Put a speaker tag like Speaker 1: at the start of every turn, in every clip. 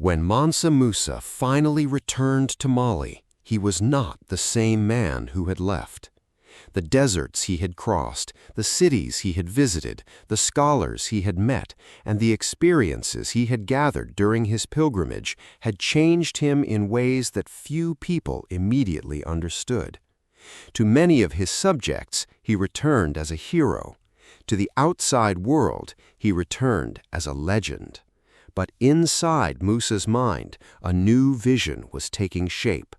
Speaker 1: When Mansa Musa finally returned to Mali, he was not the same man who had left. The deserts he had crossed, the cities he had visited, the scholars he had met, and the experiences he had gathered during his pilgrimage had changed him in ways that few people immediately understood. To many of his subjects, he returned as a hero. To the outside world, he returned as a legend. But inside Musa's mind, a new vision was taking shape.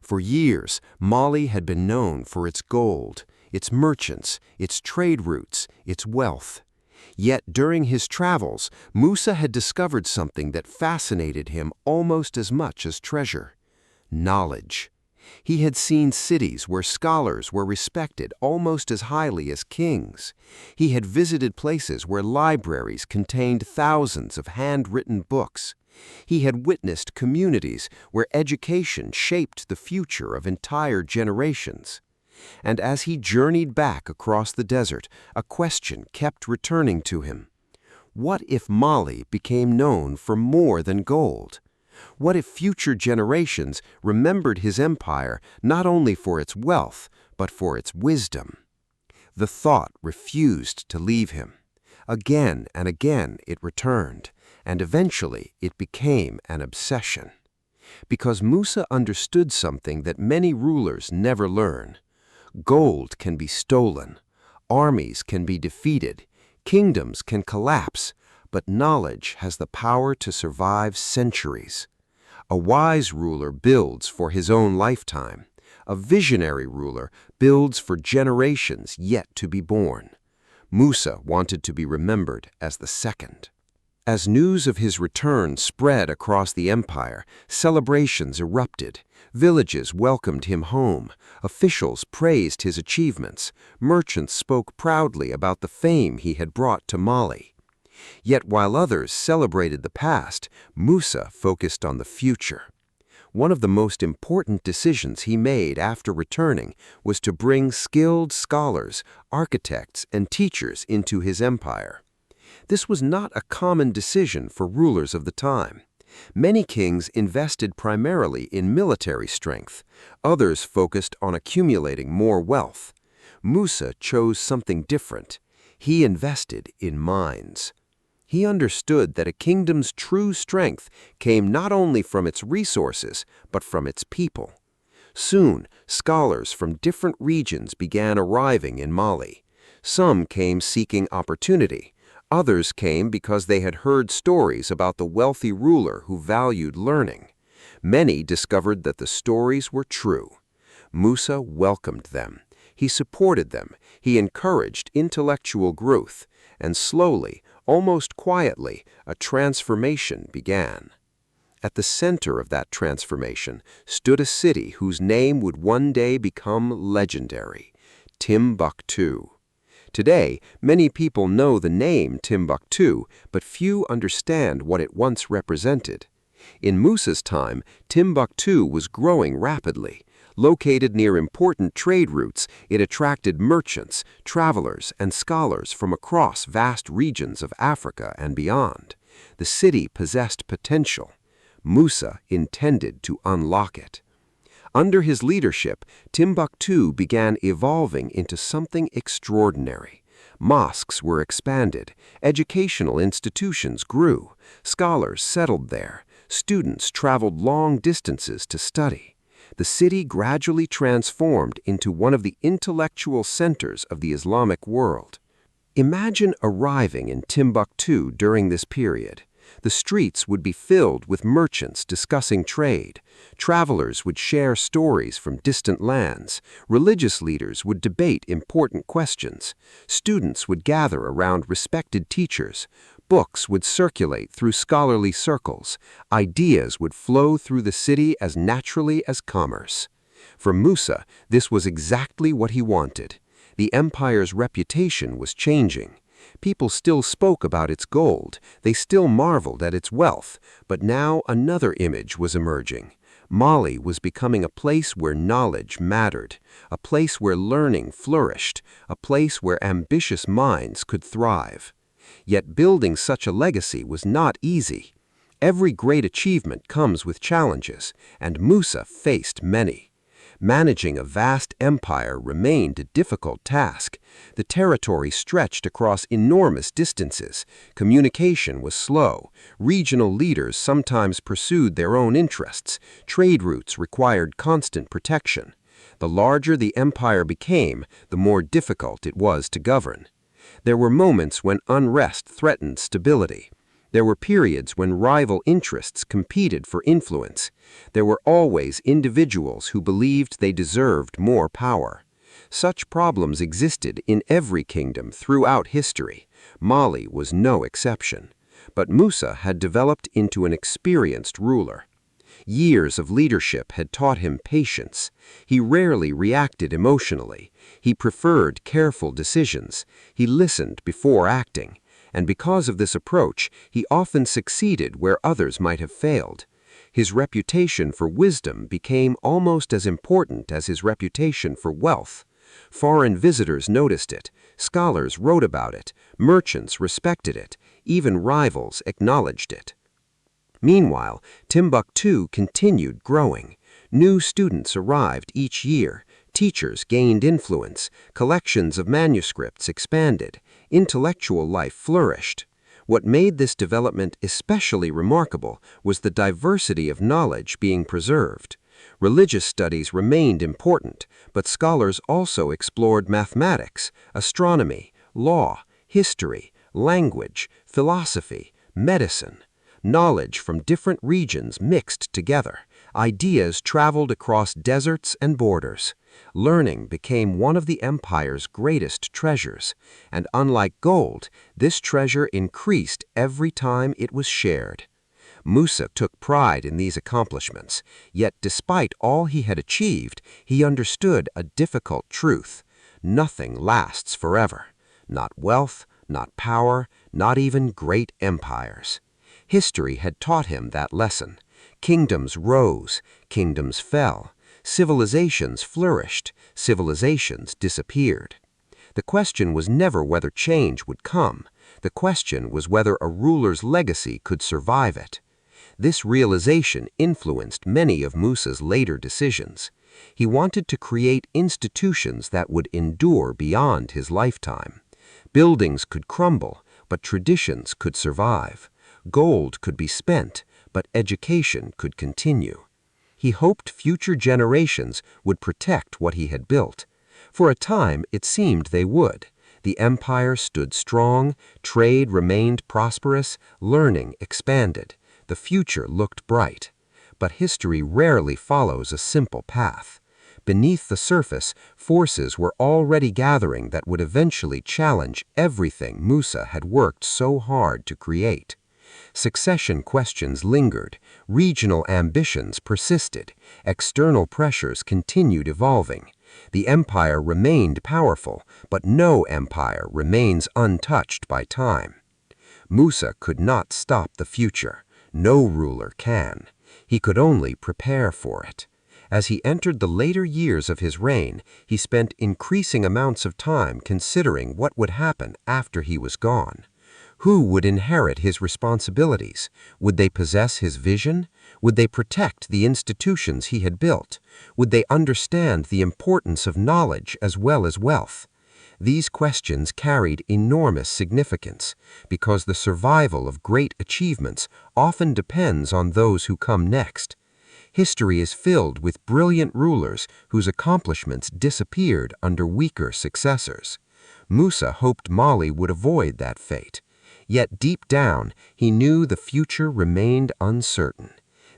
Speaker 1: For years, Mali had been known for its gold, its merchants, its trade routes, its wealth. Yet during his travels, Musa had discovered something that fascinated him almost as much as treasure: knowledge. He had seen cities where scholars were respected almost as highly as kings. He had visited places where libraries contained thousands of handwritten books. He had witnessed communities where education shaped the future of entire generations. And as he journeyed back across the desert, a question kept returning to him. What if Mali became known for more than gold? What if future generations remembered his empire not only for its wealth, but for its wisdom? The thought refused to leave him. Again and again it returned, and eventually it became an obsession. Because Musa understood something that many rulers never learn. Gold can be stolen, armies can be defeated, kingdoms can collapse, but knowledge has the power to survive centuries. A wise ruler builds for his own lifetime. A visionary ruler builds for generations yet to be born. Musa wanted to be remembered as the second. As news of his return spread across the empire, celebrations erupted. Villages welcomed him home. Officials praised his achievements. Merchants spoke proudly about the fame he had brought to Mali. Yet while others celebrated the past, Musa focused on the future. One of the most important decisions he made after returning was to bring skilled scholars, architects, and teachers into his empire. This was not a common decision for rulers of the time. Many kings invested primarily in military strength. Others focused on accumulating more wealth. Musa chose something different. He invested in minds. He understood that a kingdom's true strength came not only from its resources, but from its people. Soon, scholars from different regions began arriving in Mali. Some came seeking opportunity. Others came because they had heard stories about the wealthy ruler who valued learning. Many discovered that the stories were true. Musa welcomed them. He supported them. He encouraged intellectual growth. And slowly, almost quietly, a transformation began. At the center of that transformation stood a city whose name would one day become legendary: Timbuktu. Today, many people know the name Timbuktu, but few understand what it once represented. In Musa's time, Timbuktu was growing rapidly. Located near important trade routes, it attracted merchants, travelers, and scholars from across vast regions of Africa and beyond. The city possessed potential. Musa intended to unlock it. Under his leadership, Timbuktu began evolving into something extraordinary. Mosques were expanded, educational institutions grew, scholars settled there, students traveled long distances to study. The city gradually transformed into one of the intellectual centers of the Islamic world. Imagine arriving in Timbuktu during this period. The streets would be filled with merchants discussing trade. Travelers would share stories from distant lands. Religious leaders would debate important questions. Students would gather around respected teachers. Books would circulate through scholarly circles. Ideas would flow through the city as naturally as commerce. For Musa, this was exactly what he wanted. The empire's reputation was changing. People still spoke about its gold, they still marveled at its wealth, but now another image was emerging. Mali was becoming a place where knowledge mattered, a place where learning flourished, a place where ambitious minds could thrive. Yet building such a legacy was not easy. Every great achievement comes with challenges, and Musa faced many. Managing a vast empire remained a difficult task. The territory stretched across enormous distances. Communication was slow. Regional leaders sometimes pursued their own interests. Trade routes required constant protection. The larger the empire became, the more difficult it was to govern. There were moments when unrest threatened stability. There were periods when rival interests competed for influence. There were always individuals who believed they deserved more power. Such problems existed in every kingdom throughout history. Mali was no exception. But Musa had developed into an experienced ruler. Years of leadership had taught him patience. He rarely reacted emotionally. He preferred careful decisions. He listened before acting. And because of this approach, he often succeeded where others might have failed. His reputation for wisdom became almost as important as his reputation for wealth. Foreign visitors noticed it, scholars wrote about it, merchants respected it, even rivals acknowledged it. Meanwhile, Timbuktu continued growing. New students arrived each year, teachers gained influence, collections of manuscripts expanded, intellectual life flourished. What made this development especially remarkable was the diversity of knowledge being preserved. Religious studies remained important, but scholars also explored mathematics, astronomy, law, history, language, philosophy, medicine. Knowledge from different regions mixed together. Ideas traveled across deserts and borders. Learning became one of the empire's greatest treasures, and unlike gold, this treasure increased every time it was shared. Musa took pride in these accomplishments, yet despite all he had achieved, he understood a difficult truth. Nothing lasts forever. Not wealth, not power, not even great empires. History had taught him that lesson. Kingdoms rose, kingdoms fell. Civilizations flourished, civilizations disappeared. The question was never whether change would come. The question was whether a ruler's legacy could survive it. This realization influenced many of Musa's later decisions. He wanted to create institutions that would endure beyond his lifetime. Buildings could crumble, but traditions could survive. Gold could be spent, but education could continue. He hoped future generations would protect what he had built. For a time, it seemed they would. The empire stood strong, trade remained prosperous, learning expanded. The future looked bright. But history rarely follows a simple path. Beneath the surface, forces were already gathering that would eventually challenge everything Musa had worked so hard to create. Succession questions lingered, regional ambitions persisted, external pressures continued evolving. The empire remained powerful, but no empire remains untouched by time. Musa could not stop the future. No ruler can. He could only prepare for it. As he entered the later years of his reign, he spent increasing amounts of time considering what would happen after he was gone. Who would inherit his responsibilities? Would they possess his vision? Would they protect the institutions he had built? Would they understand the importance of knowledge as well as wealth? These questions carried enormous significance because the survival of great achievements often depends on those who come next. History is filled with brilliant rulers whose accomplishments disappeared under weaker successors. Musa hoped Mali would avoid that fate. Yet deep down, he knew the future remained uncertain.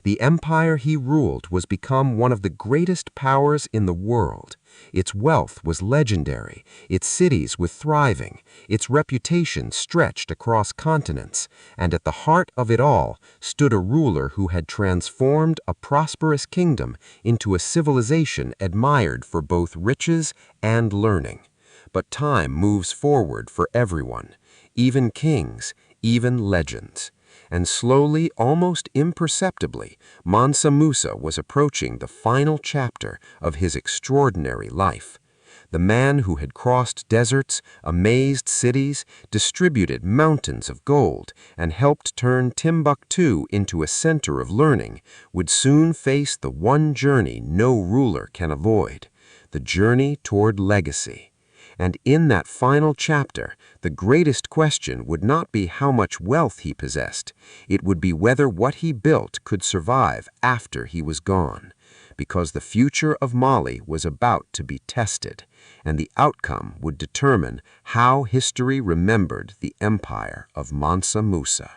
Speaker 1: The empire he ruled was become one of the greatest powers in the world. Its wealth was legendary, its cities were thriving, its reputation stretched across continents, and at the heart of it all stood a ruler who had transformed a prosperous kingdom into a civilization admired for both riches and learning. But time moves forward for everyone, even kings, even legends. And slowly, almost imperceptibly, Mansa Musa was approaching the final chapter of his extraordinary life. the man who had crossed deserts, amazed cities, distributed mountains of gold, and helped turn Timbuktu into a center of learning, would soon face the one journey no ruler can avoid, the journey toward legacy. And in that final chapter, the greatest question would not be how much wealth he possessed. It would be whether what he built could survive after he was gone, because the future of Mali was about to be tested, and the outcome would determine how history remembered the empire of Mansa Musa.